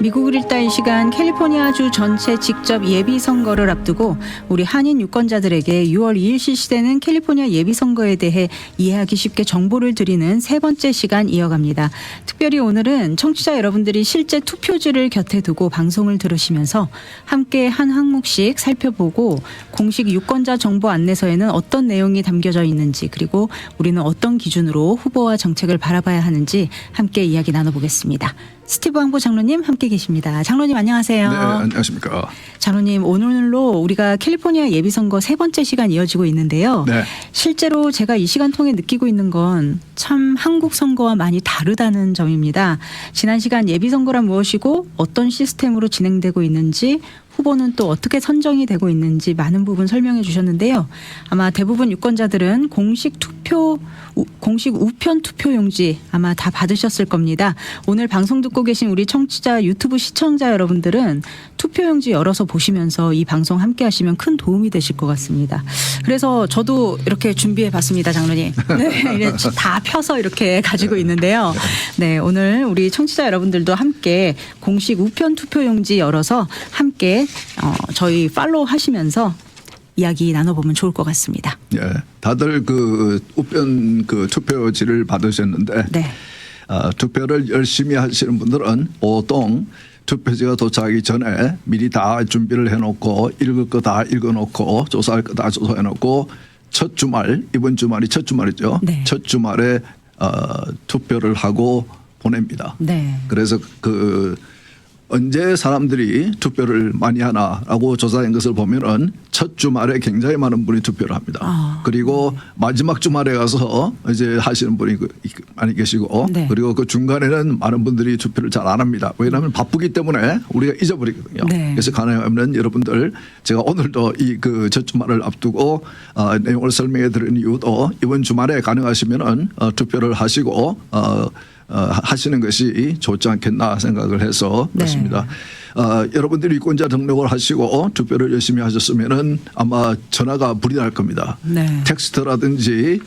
미국을 읽다 이 시간 캘리포니아주 전체 직접 예비선거를 앞두고 우리 한인 유권자들에게 6월 2일 실시되는 캘리포니아 예비선거에 대해 이해하기 쉽게 정보를 드리는 세 번째 시간 이어갑니다. 특별히 오늘은 청취자 여러분들이 실제 투표지를 곁에 두고 방송을 들으시면서 함께 한 항목씩 살펴보고 공식 유권자 정보 안내서에는 어떤 내용이 담겨져 있는지, 그리고 우리는 어떤 기준으로 후보와 정책을 바라봐야 하는지 함께 이야기 나눠보겠습니다. 스티브 황보 장로님 함께 계십니다. 장로님 안녕하세요. 네, 안녕하십니까. 장로님, 오늘로 우리가 캘리포니아 예비선거 세 번째 시간 이어지고 있는데요. 네. 실제로 제가 이 시간 통해 느끼고 있는 건 참 한국 선거와 많이 다르다는 점입니다. 지난 시간 예비선거란 무엇이고 어떤 시스템으로 진행되고 있는지, 후보는 또 어떻게 선정이 되고 있는지 많은 부분 설명해 주셨는데요. 아마 대부분 유권자들은 공식 우편 투표용지 아마 다 받으셨을 겁니다. 오늘 방송 듣고 계신 우리 청취자 유튜브 시청자 여러분들은 투표용지 열어서 보시면서 이 방송 함께 하시면 큰 도움이 되실 것 같습니다. 그래서 저도 이렇게 준비해 봤습니다, 장로님. 네, 다 펴서 이렇게 가지고 있는데요. 네, 오늘 우리 청취자 여러분들도 함께 공식 우편 투표용지 열어서 함께 저희 팔로우 하시면서 이야기 나눠보면 좋을 것 같습니다. 예, 다들 그 우편 그 투표지를 받으셨는데, 네. 투표를 열심히 하시는 분들은 보통 투표지가 도착하기 전에 미리 다 준비를 해놓고 읽을 거 다 읽어놓고 조사할 거 다 조사해놓고 첫 주말, 이번 주말이 첫 주말이죠. 네. 첫 주말에 투표를 하고 보냅니다. 네. 그래서 언제 사람들이 투표를 많이 하나라고 조사한 것을 보면은 첫 주말에 굉장히 많은 분이 투표를 합니다. 그리고 마지막 주말에 가서 이제 하시는 분이 많이 계시고, 네. 그리고 그 중간에는 많은 분들이 투표를 잘 안 합니다. 왜냐하면 바쁘기 때문에 우리가 잊어버리거든요. 네. 그래서 가능하면 여러분들, 제가 오늘도 이 그 첫 주말을 앞두고 내용을 설명해 드리는 이유도 이번 주말에 가능하시면은 투표를 하시고 하시는 것이 좋지 않겠나 생각을 해서 네. 그렇습니다. 여러분들이 유권자 등록을 하시고 투표를 열심히 하셨으면은 아마 전화가 불이 날 겁니다. 네. 텍스트라든지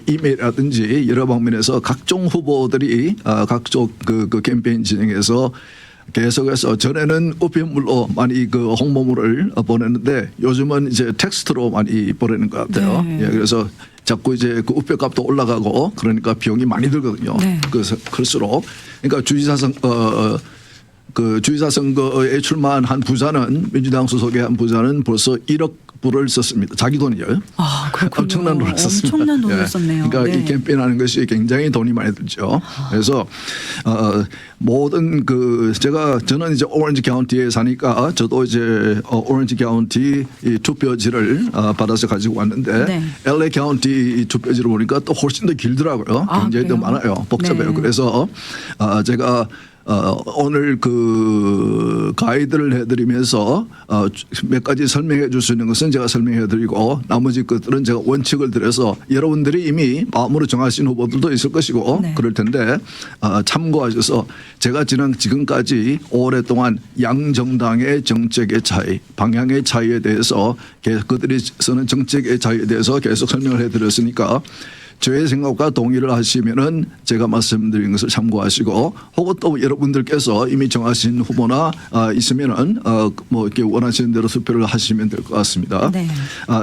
이메일이라든지 여러 방면에서 각종 후보들이 각종 그 캠페인 진행해서 계속해서 전에는 우편물로 많이 그 홍보물을 보냈는데 요즘은 이제 텍스트로 많이 보내는 것 같아요. 네. 예, 그래서 자꾸 이제 그 우편값도 올라가고 그러니까 비용이 많이 들거든요. 네. 그래서 클수록 그러니까 주지사 선거에 출마한 한 부자는, 민주당 소속의 한 부자는 벌써 1억 불을 썼습니다. 자기 돈이요. 그렇군요. 엄청난 돈을 썼습니다. 엄청난 돈을 예. 썼네요. 그러니까 네. 이 캠페인하는 것이 굉장히 돈이 많이 들죠. 그래서 모든 저는 이제 오렌지 카운티에 사니까 저도 이제 오렌지 카운티 이 투표지를 받아서 가지고 왔는데, 네. LA 카운티 투표지를 보니까 또 훨씬 더 길더라고요. 굉장히 더 그래요? 많아요. 복잡해요. 네. 그래서 제가 오늘 그 가이드를 해드리면서 몇 가지 설명해 줄 수 있는 것은 제가 설명해 드리고, 나머지 것들은 제가 원칙을 들여서 여러분들이 이미 마음으로 정하신 후보들도 있을 것이고 네. 그럴 텐데 참고하셔서 제가 지금까지 오랫동안 양정당의 정책의 차이, 방향의 차이에 대해서 그들이 쓰는 정책의 차이에 대해서 계속 설명을 해드렸으니까 저의 생각과 동의를 하시면은 제가 말씀드린 것을 참고하시고, 혹은 또 여러분들께서 이미 정하신 후보나 있으면은 뭐 이렇게 원하시는 대로 투표를 하시면 될 것 같습니다. 네.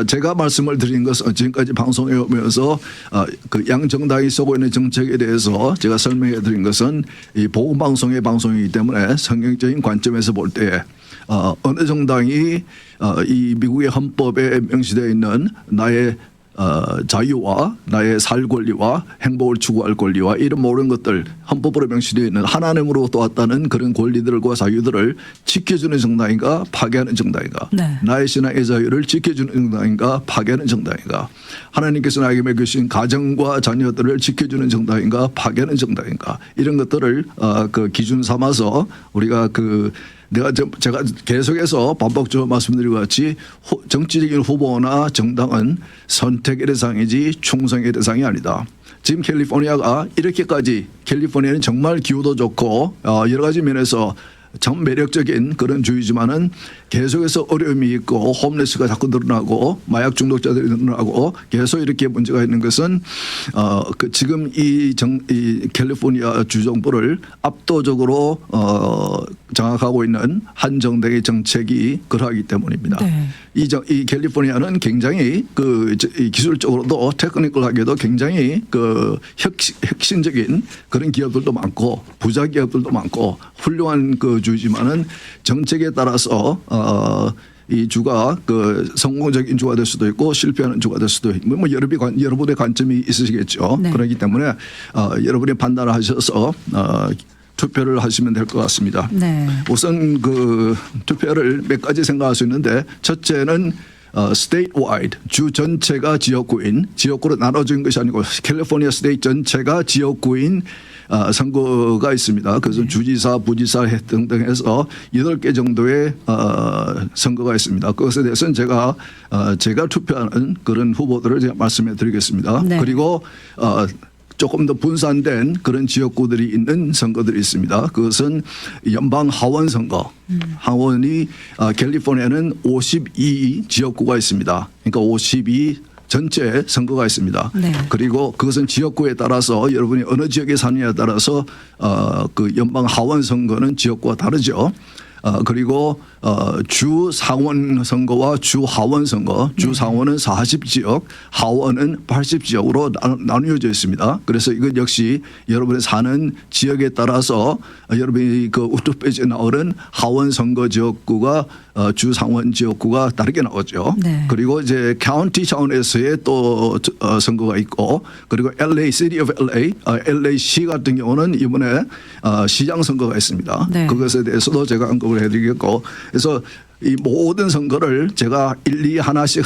제가 말씀을 드린 것은 지금까지 방송에 오면서 그 양 정당이 쓰고 있는 정책에 대해서 제가 설명해 드린 것은 이 보건 방송의 방송이기 때문에 성경적인 관점에서 볼 때 어느 정당이 이 미국의 헌법에 명시되어 있는 나의 자유와 나의 살 권리와 행복을 추구할 권리와 이런 모든 것들, 헌법으로 명시되어 있는 하나님으로부터 왔다는 그런 권리들과 자유들을 지켜주는 정당인가 파괴하는 정당인가, 네. 나의 신앙의 자유를 지켜주는 정당인가 파괴하는 정당인가, 하나님께서 나에게 맡기신 가정과 자녀들을 지켜주는 정당인가 파괴하는 정당인가, 이런 것들을 그 기준 삼아서 우리가 제가 계속해서 반복적으로 말씀드리고 같이 정치적인 후보나 정당은 선택의 대상이지 충성의 대상이 아니다. 지금 캘리포니아가 이렇게까지, 캘리포니아는 정말 기후도 좋고 여러 가지 면에서 참 매력적인 그런 주이지만은 계속해서 어려움이 있고 홈레스가 자꾸 늘어나고 마약 중독자들이 늘어나고 계속 이렇게 문제가 있는 것은 지금 이 캘리포니아 주 정부를 압도적으로 장악하고 있는 한 정당의 정책이 그러하기 때문입니다. 네. 이 캘리포니아는 굉장히 이 기술적으로도 테크니컬하게도 굉장히 혁신적인 그런 기업들도 많고 부자 기업들도 많고 훌륭한 주지만은 정책에 따라서 이 주가 성공적인 주가 될 수도 있고 실패하는 주가 될 수도 있고 여러분의 관점이 있으시겠죠. 네. 그렇기 때문에 여러분이 판단을 하셔서 투표를 하시면 될 것 같습니다. 네. 우선 투표를 몇 가지 생각할 수 있는데 첫째는 statewide 주 전체가 지역구로 나눠진 것이 아니고 캘리포니아 스테이트 전체가 지역구인 선거가 있습니다. 그래서 주지사, 부지사 등등 해서 8개 정도의 선거가 있습니다. 그것에 대해서는 제가 투표하는 그런 후보들을 제가 말씀해 드리겠습니다. 네. 그리고 조금 더 분산된 그런 지역구들이 있는 선거들이 있습니다. 그것은 연방 하원 선거. 하원이 캘리포니아는 52 지역구가 있습니다. 그러니까 52 전체 선거가 있습니다. 네. 그리고 그것은 지역구에 따라서 여러분이 어느 지역에 사느냐에 따라서 연방 하원 선거는 지역구와 다르죠. 그리고 주 상원 선거와 주 하원 선거, 주 상원은 40지역, 하원은 80지역으로 나누어져 있습니다. 그래서 이것 역시 여러분이 사는 지역에 따라서 여러분이 우측 페이지에 나오는 하원 선거 지역구가 주 상원 지역구가 다르게 나오죠. 네. 그리고 이제 카운티 차원에서의 또 선거가 있고 그리고 LA City of LA시 같은 경우는 이번에 시장 선거가 있습니다. 네. 그것에 대해서도 제가 언급을 해드리겠고 그래서 이 모든 선거를 제가 일일이 하나씩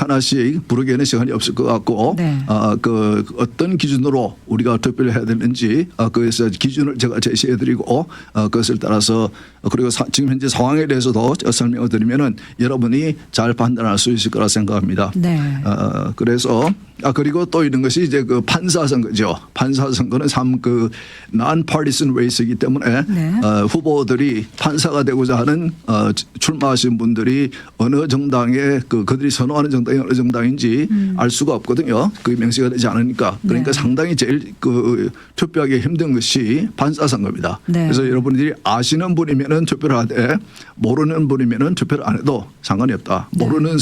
부르기에는 시간이 없을 것 같고 네. 어떤 기준으로 우리가 투표를 해야 되는지 그래서 기준을 제가 제시해드리고 그것을 따라서 그리고 지금 현재 상황에 대해서도 설명을 드리면은 여러분이 잘 판단할 수 있을 거라 생각합니다. 네. 그래서 그리고 또 이런 것이 이제 판사 선거죠. 판사 선거는 참 non-partisan race이기 때문에 네. 후보들이 판사가 되고자 하는 출마하신 분들이 어느 정당에 그들이 선호하는 정당이 어느 정당인지 알 수가 없거든요. 그게 명시가 되지 않으니까. 그러니까 네. 상당히 제일 투표하기 힘든 것이 판사 선거입니다. 네. 그래서 여러분들이 아시는 분이면은 투표를 하되 모르는 분이면은 투표를 안 해도 상관이 없다. 네. 모르는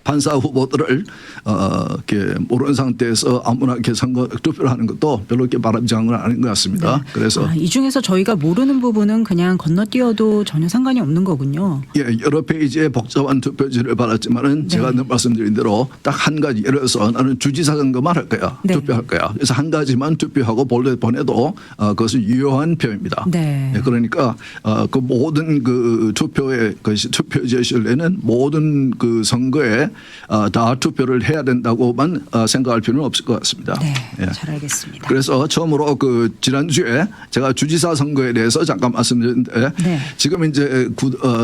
판사 후보들을 이렇게 모르는 상태에서 아무나 이렇게 투표를 하는 것도 별로 이렇게 바람직한 건 아닌 것 같습니다. 네. 그래서 이 중에서 저희가 모르는 부분은 그냥 건너뛰어도 전혀 상관이 없는 거군요. 여러 페이지의 복잡한 투표지를 받았지만은 네. 제가 늘 말씀드린 대로 딱 한 가지 예를 들어서 나는 주지사 선거만 할 거야. 네. 투표할 거야. 그래서 한 가지만 투표하고 보내도 그것은 유효한 표입니다. 네. 그러니까 그 모든 투표에 투표지에 실내는 모든 선거에 다 투표를 해야 된다고만 생각할 필요는 없을 것 같습니다. 네. 예. 잘 알겠습니다. 그래서 처음으로 지난주에 제가 주지사 선거에 대해서 잠깐 말씀드렸는데 네. 지금 이제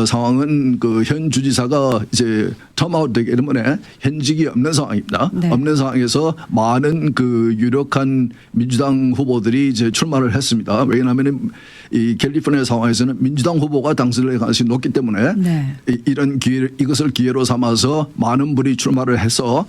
상황은 현 주지사가 이제 텀아웃 되기 때문에 현직이 없는 상황입니다. 네. 없는 상황에서 많은 유력한 민주당 후보들이 이제 출마를 했습니다. 왜냐하면 이 캘리포니아 상황에서는 민주당 후보가 당선될 가능성이 높기 때문에 네. 이것을 기회로 삼아서 많은 분이 출마를 해서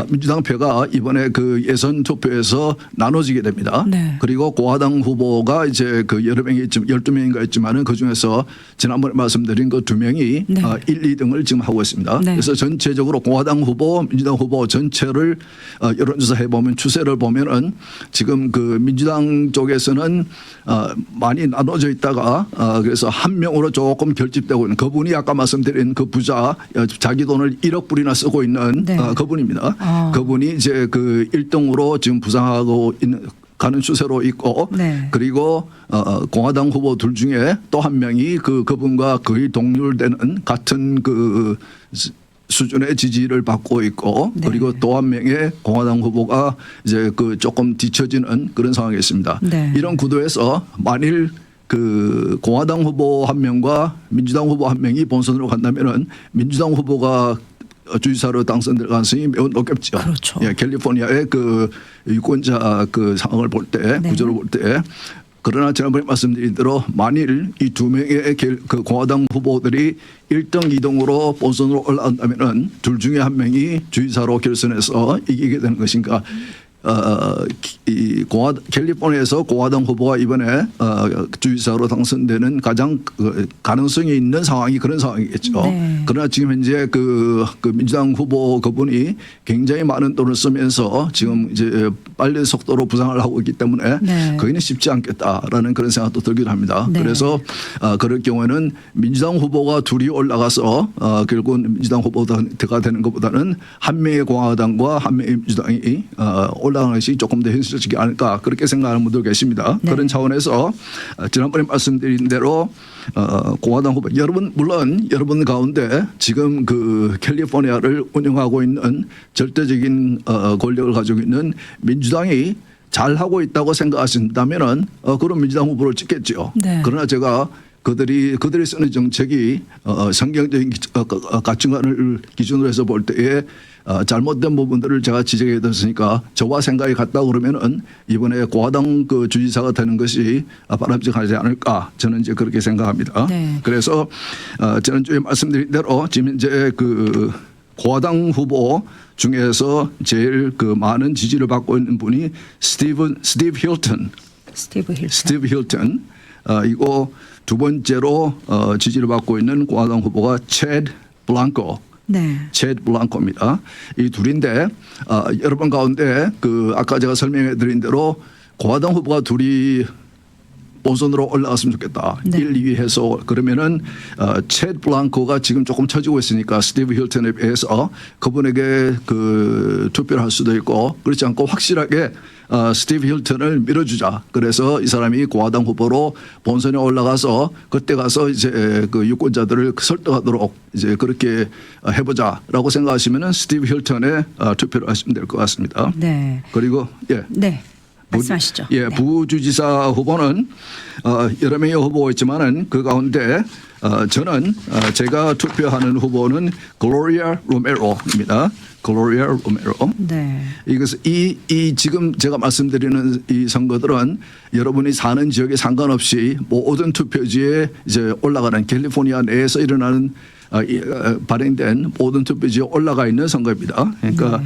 민주당 표가 이번에 예선 투표에서 나눠지게 됩니다. 네. 그리고 공화당 후보가 이제 여러 명이 12명인가 있지만은 그 중에서 지난번에 말씀드린 2명이 네. 1, 2등을 지금 하고 있습니다. 네. 그래서 전체적으로 공화당 후보, 민주당 후보 전체를 여론조사 해보면 추세를 보면은 지금 민주당 쪽에서는 많이 나눠져 있다가 그래서 한 명으로 조금 결집되고 있는 그분이 아까 말씀드린 그 부자 자기 돈을 1억 불이나 쓰고 있는 네. 그분입니다. 그분이 이제 1등으로 지금 부상하고 가는 추세로 있고 네. 그리고 공화당 후보 둘 중에 또 한 명이 그분과 거의 동률되는 같은 수준의 지지를 받고 있고 네. 그리고 또 한 명의 공화당 후보가 이제 조금 뒤처지는 그런 상황이 있습니다. 네. 이런 구도에서 만일 공화당 후보 한 명과 민주당 후보 한 명이 본선으로 간다면은 민주당 후보가 주지사로 당선될 가능성이 매우 높겠죠. 그렇죠. 예, 캘리포니아의 유권자 상황을 볼 때, 네. 구조를 볼 때. 그러나 지난번에 말씀드린 대로 만일 이 2명의 공화당 후보들이 1등, 2등으로 본선으로 올라간다면은 둘 중에 한 명이 주지사로 결선해서 이기게 되는 것인가. 이 캘리포니아에서 공화당 후보가 이번에 주지사로 당선되는 가장 가능성이 있는 상황이 그런 상황이겠죠. 네. 그러나 지금 현재 그 민주당 후보 그분이 굉장히 많은 돈을 쓰면서 지금 이제 빨리 속도로 부상을 하고 있기 때문에 네. 거기는 쉽지 않겠다라는 그런 생각도 들기도 합니다. 네. 그래서 그럴 경우에는 민주당 후보가 둘이 올라가서 결국은 민주당 후보가 되는 것보다는 한 명의 공화당과 한 명의 민주당이 올라가는 것이 조금 더 현실적이지 않을까 그렇게 생각하는 분도 계십니다. 네. 그런 차원에서 지난번에 말씀드린 대로 공화당 후보 물론 여러분 가운데 지금 그 캘리포니아를 운영하고 있는 절대적인 권력을 가지고 있는 민주당이 잘하고 있다고 생각하신다면은 그런 민주당 후보를 찍겠죠. 네. 그러나 제가 그들이 쓰는 정책이 성경적인 가치관을 기준으로 해서 볼 때에 잘못된 부분들을 제가 지적해 드렸으니까 저와 생각이 같다 그러면은 이번에 공화당 그 주지사가 되는 것이 바람직하지 않을까 저는 이제 그렇게 생각합니다. 네. 그래서 지난주에 말씀드린 대로 지금 이제 그 공화당 후보 중에서 제일 그 많은 지지를 받고 있는 분이 스티브 힐튼. 스티브 힐튼. 이거 두 번째로 지지를 받고 있는 공화당 후보가 체드 블랑코. 네. 체드 블랑코입니다. 이 둘인데 여러분 가운데 그 아까 제가 설명해 드린 대로 공화당 후보가 둘이 본선으로 올라갔으면 좋겠다. 네. 1, 2위 해서 그러면은 체드 블랑코가 지금 조금 처지고 있으니까 스티브 힐튼에 비해서 그분에게 그 투표를 할 수도 있고 그렇지 않고 확실하게 스티브 힐튼을 밀어주자. 그래서 이 사람이 공화당 후보로 본선에 올라가서 그때 가서 이제 그 유권자들을 설득하도록 이제 그렇게 해보자라고 생각하시면은 스티브 힐튼에 투표를 하시면 될 것 같습니다. 네. 그리고 예. 네. 말씀하시죠. 예, 네. 부주지사 후보는 여러 명의 후보가 있지만은 그 가운데 저는 제가 투표하는 후보는 글로리아 로메로입니다. 글로리아 로메로. 네. 이것은 이 지금 제가 말씀드리는 이 선거들은 여러분이 사는 지역에 상관없이 모든 투표지에 이제 올라가는 캘리포니아 내에서 일어나는 발행된 모든 투표지에 올라가 있는 선거입니다. 그러니까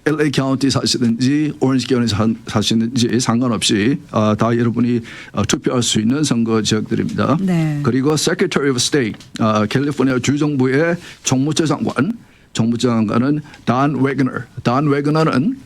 LA 카운티 사시든지 오렌지 카운티 사시든지 상관없이 다 여러분이 투표할 수 있는 선거 지역들입니다. 네. 그리고 Secretary of State 캘리포니아 주정부의 정무처 장관은 단 웨그너는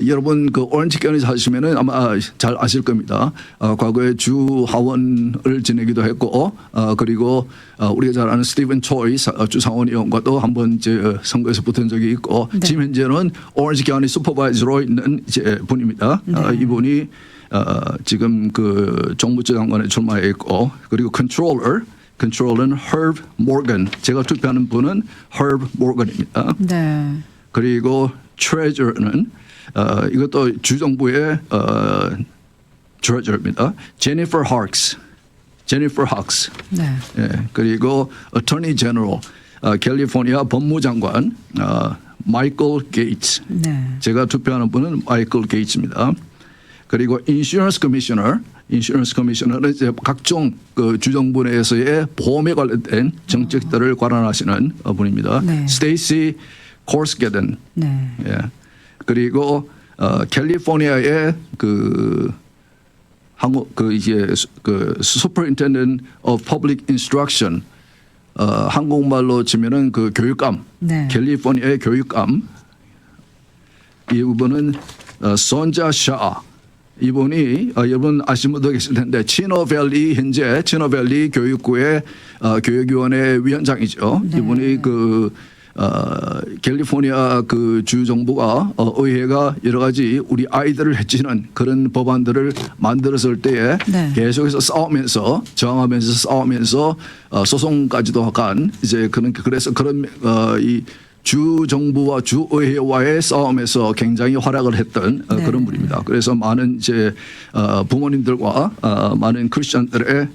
여러분 그 오렌지 카운티 사시면은 아마 잘 아실 겁니다. 과거에 주 하원을 지내기도 했고 그리고 우리가 잘 아는 스티븐 초이 주 상원의원과도 한번 이제 선거에서 붙은 적이 있고 네. 지금 현재는 오렌지 카운티 슈퍼바이저로 있는 이제 분입니다. 네. 이분이 지금 그 정무처 장관에 출마해 있고 그리고 컨트롤러는 Herb Morgan. 제가 투표하는 분은 Herb Morgan입니다. 네. 그리고 트레저러는 이것도 주정부의 트레저러입니다. 제니퍼 하크스. 네. 예, 그리고 어토니 제너럴 캘리포니아 법무장관 마이클 게이츠. 네. 제가 투표하는 분은 마이클 게이츠입니다. 그리고 인슈런스 커미셔너는 이제 각종 그 주정부 내에서의 보험에 관련된 정책들을 관할하시는 분입니다. 네. 스테이시 코스게든. 네. 예. 그리고 캘리포니아의 그 한국 그 이제 그 Superintendent of Public Instruction 한국말로 치면은 그 교육감. 네. 캘리포니아의 교육감. 이분은 손자 샤. 이분이 여러분 아시는 분도 계실 텐데 치노밸리 현재 치노밸리 교육구의 교육위원회 위원장이죠. 네. 이분이 그 캘리포니아 그 주 정부가 의회가 여러 가지 우리 아이들을 해치는 그런 법안들을 만들었을 때에 네. 계속해서 싸우면서 저항하면서 싸우면서 소송까지도 간 이제 그래서 그런 이 주 정부와 주 의회와의 싸움에서 굉장히 활약을 했던 네. 그런 분입니다. 그래서 많은 이제 부모님들과 많은 크리스천들의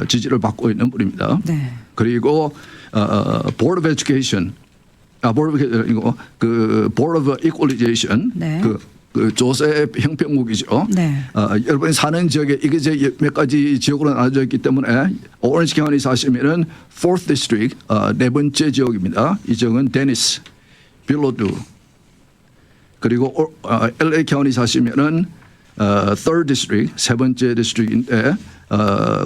지지를 받고 있는 분입니다. 네. 그리고 Board of Education, Board of Equalization, 네. 그 조세 형평국이죠. 네. 여러분이 사는 지역에 이게 이제 몇 가지 지역으로 나눠져 있기 때문에 오렌지 카운티 사시면은 4th District 네 번째 지역입니다. 이 지역은 데니스, 빌로드, 그리고 LA 카운티 사시면은 third district 세 번째 디스트릭인데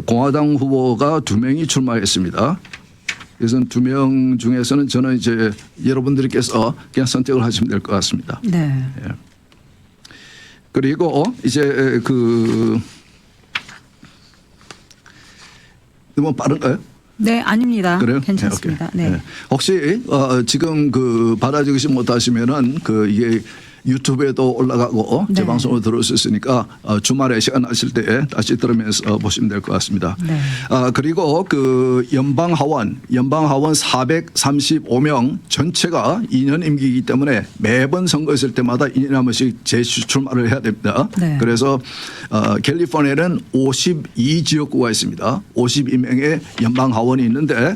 공화당 후보가 2명이 출마했습니다. 그래서 2명 중에서는 저는 이제 여러분들께서 그냥 선택을 하시면 될 것 같습니다. 네. 예. 그리고 이제 너무 빠른가요? 네, 아닙니다. 그래요? 괜찮습니다. 네, 네. 오케이. 혹시 지금 받아주시 못하시면은 이게 유튜브에도 올라가고 네. 재방송으로 들을 수 있으니까 주말에 시간 나실 때 다시 들으면서 보시면 될 것 같습니다. 네. 그리고 연방 하원 435명 전체가 2년 임기이기 때문에 매번 선거 있을 때마다 2년에 한 번씩 재출마를 해야 됩니다. 네. 그래서 캘리포니아에는 52지역구가 있습니다. 52명의 연방 하원이 있는데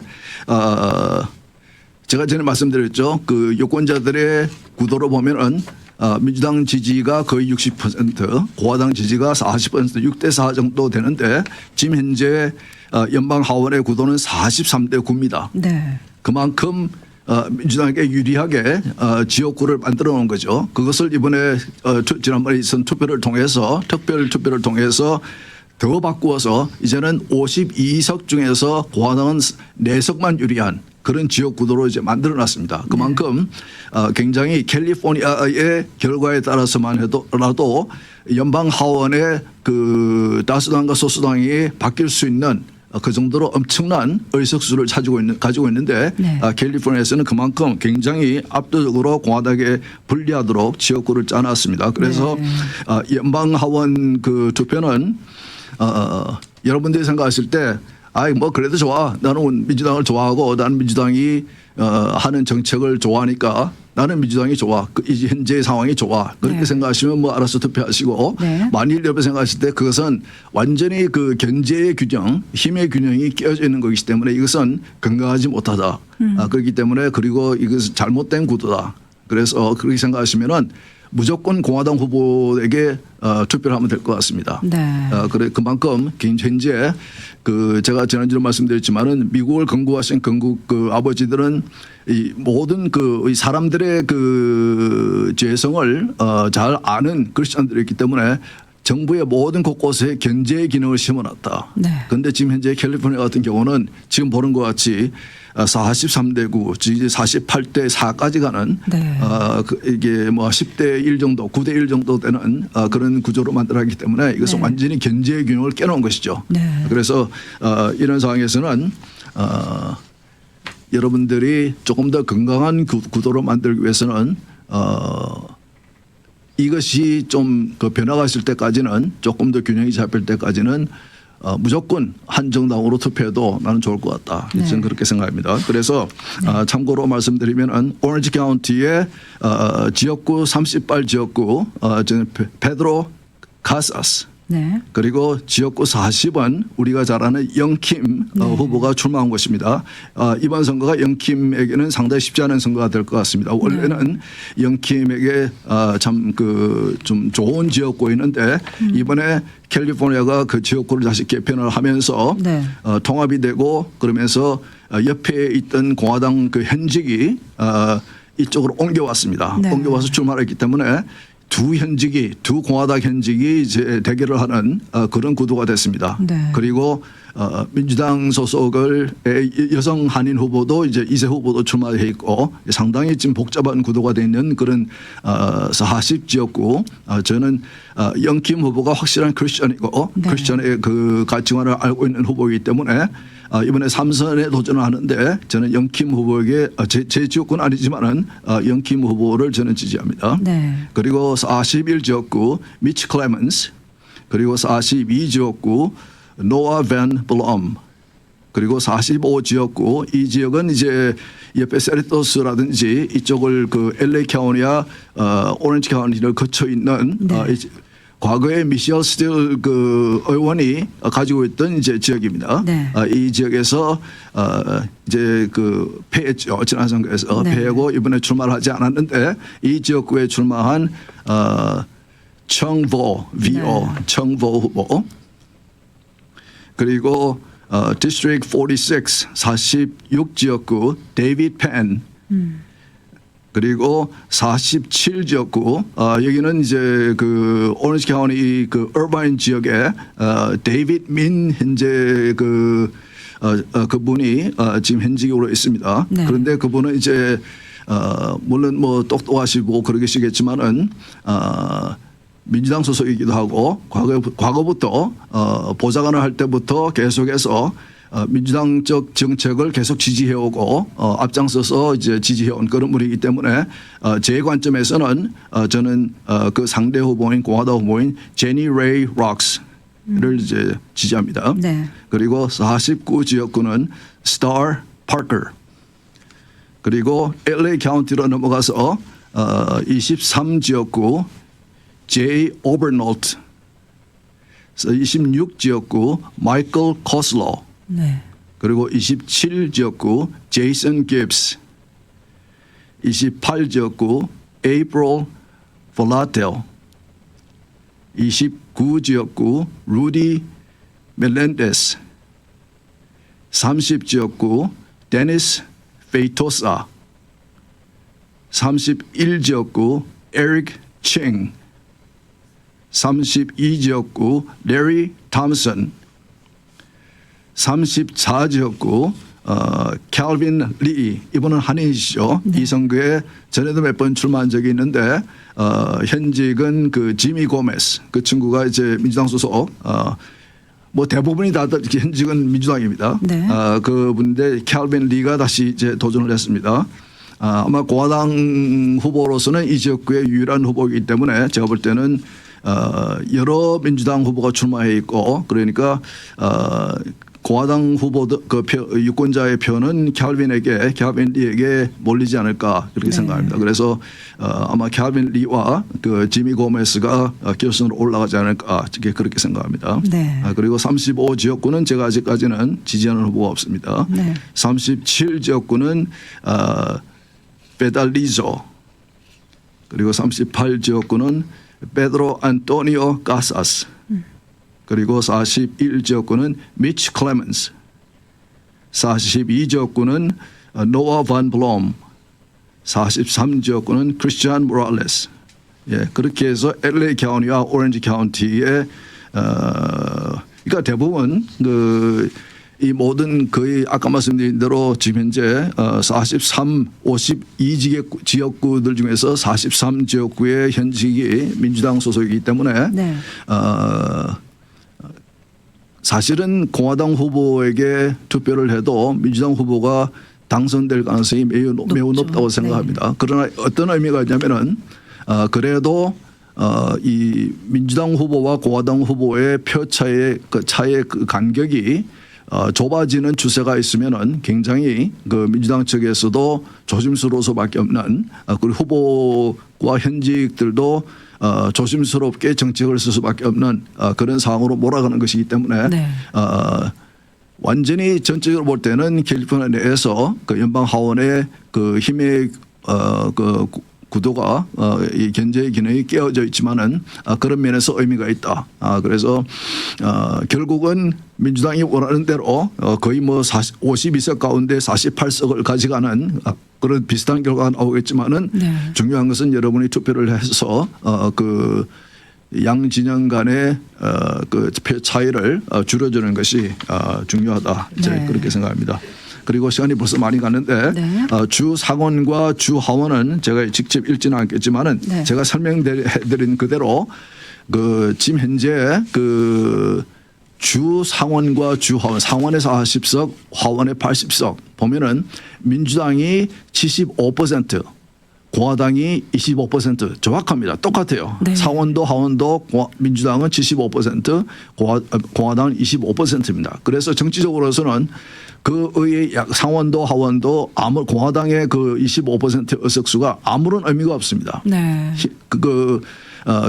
제가 전에 말씀드렸죠. 유권자들의 구도로 보면은 민주당 지지가 거의 60%, 공화당 지지가 40%, 6대4 정도 되는데 지금 현재 연방 하원의 구도는 43대 9입니다. 네. 그만큼 민주당에게 유리하게 지역구를 만들어 놓은 거죠. 그것을 이번에 지난번에 있은 투표를 통해서 특별 투표를 통해서 더 바꾸어서 이제는 52석 중에서 공화당은 4석만 유리한 그런 지역 구도로 이제 만들어 놨습니다. 그만큼 굉장히 캘리포니아의 결과에 따라서만 해도라도 연방 하원의 다수당과 소수당이 바뀔 수 있는 그 정도로 엄청난 의석수를 가지고 있는데 네. 캘리포니아에서는 그만큼 굉장히 압도적으로 공화당에 불리하도록 지역구를 짜놨습니다. 그래서 네. 연방 하원 투표는 여러분들이 생각하실 때 그래도 좋아. 나는 민주당을 좋아하고 나는 민주당이 하는 정책을 좋아하니까 나는 민주당이 좋아. 현재 상황이 좋아. 그렇게 네. 생각하시면 알아서 투표하시고 네. 만일 여러분 생각하실 때 그것은 완전히 견제의 균형, 힘의 균형이 깨어져 있는 것이기 때문에 이것은 건강하지 못하다. 그렇기 때문에 그리고 이것은 잘못된 구도다. 그래서 그렇게 생각하시면은 무조건 공화당 후보에게 투표를 하면 될 것 같습니다. 네. 그래 그만큼 현재 제가 지난주에 말씀드렸지만은 미국을 건국하신 아버지들은 이 모든 이 사람들의 죄성을 잘 아는 크리스천들이었기 때문에 정부의 모든 곳곳에 견제의 기능을 심어놨다. 네. 그런데 지금 현재 캘리포니아 같은 경우는 지금 보는 것 같이 43대 9, 즉 48대 4까지 가는 네. 이게 10대 1 정도, 9대 1 정도 되는 그런 구조로 만들어놨기 때문에 이것은 네. 완전히 견제의 균형을 깨놓은 것이죠. 네. 그래서 이런 상황에서는 여러분들이 조금 더 건강한 구도로 만들기 위해서는 이것이 좀 변화가 있을 때까지는 조금 더 균형이 잡힐 때까지는 무조건 한 정당으로 투표해도 나는 좋을 것 같다. 네. 저는 그렇게 생각합니다. 그래서 참고로 말씀드리면 오렌지 카운티의 지역구 30발 지역구 저는 페드로 카사스 네. 그리고 지역구 40은 우리가 잘 아는 영킴 후보가 출마한 것입니다. 이번 선거가 영킴에게는 상당히 쉽지 않은 선거가 될 것 같습니다. 원래는 영킴에게 참 좀 좋은 지역구였는데 이번에 캘리포니아가 그 지역구를 다시 개편을 하면서 네. 통합이 되고 그러면서 옆에 있던 공화당 현직이 이쪽으로 옮겨왔습니다. 네. 옮겨와서 출마를 했기 때문에 두 공화당 현직이 이제 대결을 하는 그런 구도가 됐습니다. 네. 그리고 민주당 소속의 여성 한인 후보도 이제 이세 후보도 출마해 있고 상당히 지금 복잡한 구도가 되어 있는 그런 40 지역구 저는 영킴 후보가 확실한 크리스천이고 네. 크리스천의 가치관을 알고 있는 후보이기 때문에 이번에 3선에 도전을 하는데 저는 영킴 후보에게 제 지역구는 아니지만은 영킴 후보를 저는 지지합니다. 네. 그리고 41 지역구 미치 클레먼스 그리고 42 지역구 노아 밴 블럼 그리고 45 지역구 이 지역은 이제 옆에 세리토스라든지 이쪽을 LA 카운티와 오렌지 카운티를 거쳐 있는 네. 과거에 미셸 스틸 의원이 가지고 있던 이제 지역입니다. 네. 이 지역에서 이제 패했죠. 지난 선거에서 네. 패하고 이번에 출마를 하지 않았는데 이 지역구에 출마한 청보 VO 네. 청보 후보 그리고 District 46 46 지역구 데이빗 펜 그리고 47지역구 여기는 이제 그 오렌지 카운티 그 얼바인 지역에 데이빗 민 현재 그분이 지금 현직으로 있습니다. 네. 그런데 그분은 이제 물론 뭐 똑똑하시고 그러시겠지만은 민주당 소속이기도 하고 과거부터 보좌관을 할 때부터 계속해서 민주당적 정책을 계속 지지해오고 앞장서서 이제 지지해온 그런 분이기 때문에 제 관점에서는 저는 그 상대 후보인 공화당 후보인 제니 레이 록스를 이제 지지합니다. 네. 그리고 49지역구는 스타 파커 그리고 LA 카운티로 넘어가서 23지역구 제이 오버놀트 26지역구 마이클 코슬로 네. 그리고 27지역구 제이슨 깁스 28지역구 에이프릴 볼라텔 29지역구 루디 멜렌데스 30지역구 데니스 페이토사 31지역구 에릭 칭 32지역구 레리 톰슨 34지역구 캘빈 리 이분은 한인이시죠. 네. 이 선거에 전에도 몇 번 출마한 적이 있는데 현직은 그 지미 고메스 그 친구가 이제 민주당 소속 뭐 대부분이 다들 현직은 민주당입니다. 네. 그분인데 캘빈 리가 다시 이제 도전을 했습니다. 아마 공화당 후보로서는 이 지역구의 유일한 후보이기 때문에 제가 볼 때는 여러 민주당 후보가 출마해 있고 그러니까 공화당 후보들 그 유권자의 표는 캘빈 리에게 몰리지 않을까 그렇게 네. 생각합니다. 그래서 아마 캘빈 리와 그 지미 고메스가 결선으로 올라가지 않을까 그렇게 생각합니다. 네. 그리고 35지역구는 제가 아직까지는 지지하는 후보가 없습니다. 네. 37지역구는 페달리조 그리고 38지역구는 페드로 안토니오 카사스 그리고 41지역구는 미치 클레멘스 42지역구는 노아 반 블롬 43지역구는 크리스티안 모랄레스 예, 그렇게 해서 LA 카운티와 오렌지 카운티에 그러니까 대부분 이 모든 거의 아까 말씀드린 대로 지금 현재 52지역구들 중에서 43지역구의 현직이 민주당 소속이기 때문에 네. 사실은 공화당 후보에게 투표를 해도 민주당 후보가 당선될 가능성이 매우 높다고 생각합니다. 그러나 어떤 의미가 있냐면은 그래도 이 민주당 후보와 공화당 후보의 표 차의 그 간격이 좁아지는 추세가 있으면은 굉장히 그 민주당 측에서도 조심스러울 수밖에 없는 그리고 후보와 현직들도 조심스럽게 정책을 쓸 수밖에 없는 그런 상황으로 몰아가는 것이기 때문에 네. 완전히 전체적으로 볼 때는 캘리포니아 내에서 그 연방 하원의 그 힘의 그 구도가 이 견제의 기능이 깨어져 있지만은 그런 면에서 의미가 있다. 그래서 결국은 민주당이 원하는 대로 거의 뭐 52석 가운데 48석을 가져가는 그런 비슷한 결과가 나오겠지만은 네. 중요한 것은 여러분이 투표를 해서 그 양 진영 간의 그 표 차이를 줄여주는 것이 중요하다. 네. 그렇게 생각합니다. 그리고 시간이 벌써 많이 갔는데 네. 주 상원과 주 하원은 제가 직접 읽지는 않겠지만은 네. 제가 설명드린 그대로 그 지금 현재 그 주 상원과 주 하원, 상원에서 40석, 하원에 80석 보면은 민주당이 75%, 공화당이 25% 정확합니다. 똑같아요. 네. 상원도 하원도 민주당은 75%, 공화당은 25%입니다. 그래서 정치적으로서는 그 의회 상원도 하원도 공화당의 그 25% 의석수가 아무런 의미가 없습니다. 네.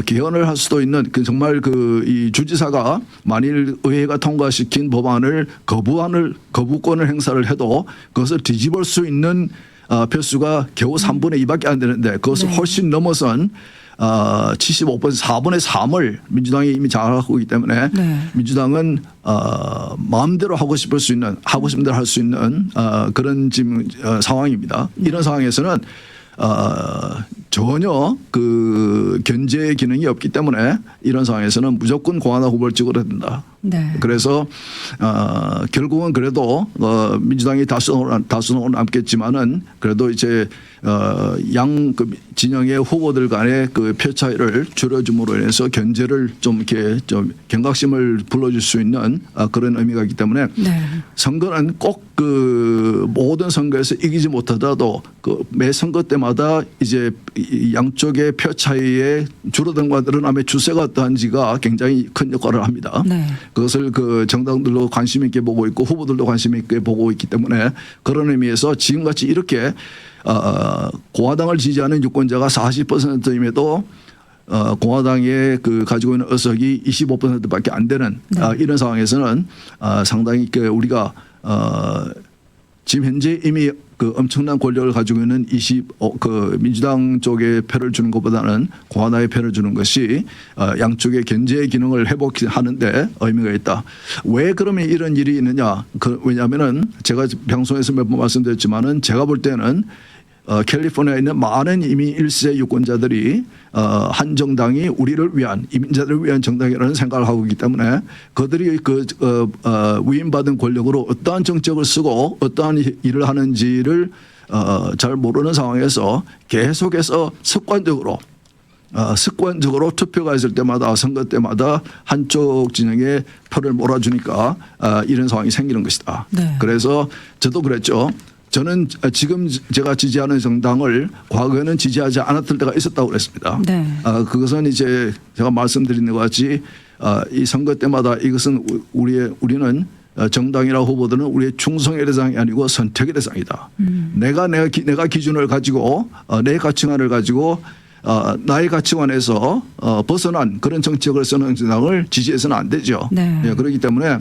개헌을 할 수도 있는 정말 이 주지사가 만일 의회가 통과시킨 법안을 거부권을 행사를 해도 그것을 뒤집을 수 있는 표수가 겨우 3분의 2밖에 안 되는데 그것을 네. 훨씬 넘어선 75% 4분의 3을 민주당이 이미 장악하고 있기 때문에 네. 민주당은 마음대로 하고 싶은 대로 할 수 있는 그런 지금 상황입니다. 이런 상황에서는 전혀 그 견제 기능이 없기 때문에 이런 상황에서는 무조건 공화당 후보를 찍어야 된다. 네. 그래서 결국은 그래도 민주당이 다수는 남겠지만은 그래도 이제 양 그 진영의 후보들 간의 그 표 차이를 줄여줌으로 인해서 견제를 좀 이렇게 좀 경각심을 불러줄 수 있는 그런 의미가 있기 때문에 네. 선거는 꼭 그 모든 선거에서 이기지 못하더라도 그 매 선거 때마다 이제 이 양쪽의 표 차이의 줄어든과 늘어남의 추세가 어떠한지가 굉장히 큰 역할을 합니다. 네. 그것을 그 정당들도 관심 있게 보고 있고 후보들도 관심 있게 보고 있기 때문에 그런 의미에서 지금같이 이렇게 공화당을 지지하는 유권자가 40%임에도 공화당의 그 가지고 있는 의석이 25%밖에 안 되는 네. 이런 상황에서는 상당히 그 우리가 지금 현재 이미 그 엄청난 권력을 가지고 있는 그 민주당 쪽에 표를 주는 것보다는 공화당에 표를 주는 것이 양쪽의 견제의 기능을 회복하는데 의미가 있다. 왜 그러면 이런 일이 있느냐? 왜냐하면은 제가 방송에서 몇 번 말씀드렸지만은 제가 볼 때는 캘리포니아에 있는 많은 이미 1세 유권자들이 한 정당이 우리를 위한 이민자들을 위한 정당이라는 생각을 하고 있기 때문에 그들이 그 위임받은 권력으로 어떠한 정책을 쓰고 어떠한 일을 하는지를 잘 모르는 상황에서 계속해서 습관적으로 투표가 있을 때마다 선거 때마다 한쪽 진영에 표를 몰아주니까 이런 상황이 생기는 것이다. 네. 그래서 저도 그랬죠. 저는 지금 제가 지지하는 정당을 과거에는 지지하지 않았을 때가 있었다고 그랬습니다. 네. 그것은 이제 제가 말씀드린 것 같이 이 선거 때마다 이것은 우리는 정당이나 후보들은 우리의 충성의 대상이 아니고 선택의 대상이다. 내가 기준을 가지고 내 가치관을 가지고 나의 가치관에서 벗어난 그런 정책을 쓰는 정당을 지지해서는 안 되죠. 네. 그렇기 때문에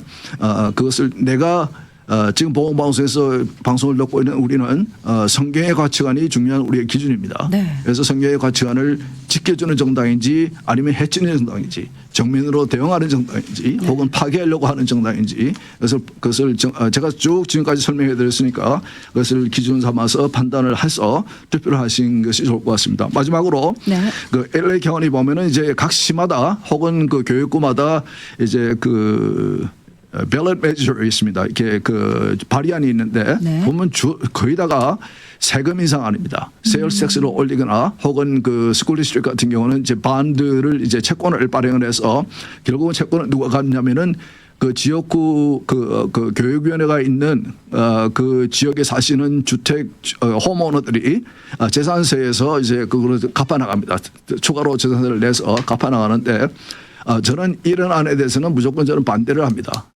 그것을 내가 지금 보건방송에서 방송을 듣고 있는 우리는 성경의 가치관이 중요한 우리의 기준입니다. 네. 그래서 성경의 가치관을 지켜주는 정당인지 아니면 해치는 정당인지 정면으로 대응하는 정당인지 혹은 파괴하려고 하는 정당인지 그것을 제가 쭉 지금까지 설명해 드렸으니까 그것을 기준 삼아서 판단을 해서 투표를 하신 것이 좋을 것 같습니다. 마지막으로 네. 그 LA 경원이 보면은 이제 각 시마다 혹은 그 교육구마다 이제 그 밸럿 메저가 있습니다. 이렇게 그 발의안이 있는데 네. 보면 거의 다가 세금 인상 아닙니다. 세일스 텍스를 올리거나 혹은 그 스쿨 디스트릭트 같은 경우는 이제 반드를 이제 채권을 발행을 해서 결국은 채권을 누가 갖냐면은 그 지역구 그 교육위원회가 있는 그 지역에 사시는 주택 홈오너들이 재산세에서 이제 그걸 갚아 나갑니다. 추가로 재산세를 내서 갚아 나가는데 저는 이런 안에 대해서는 무조건 저는 반대를 합니다.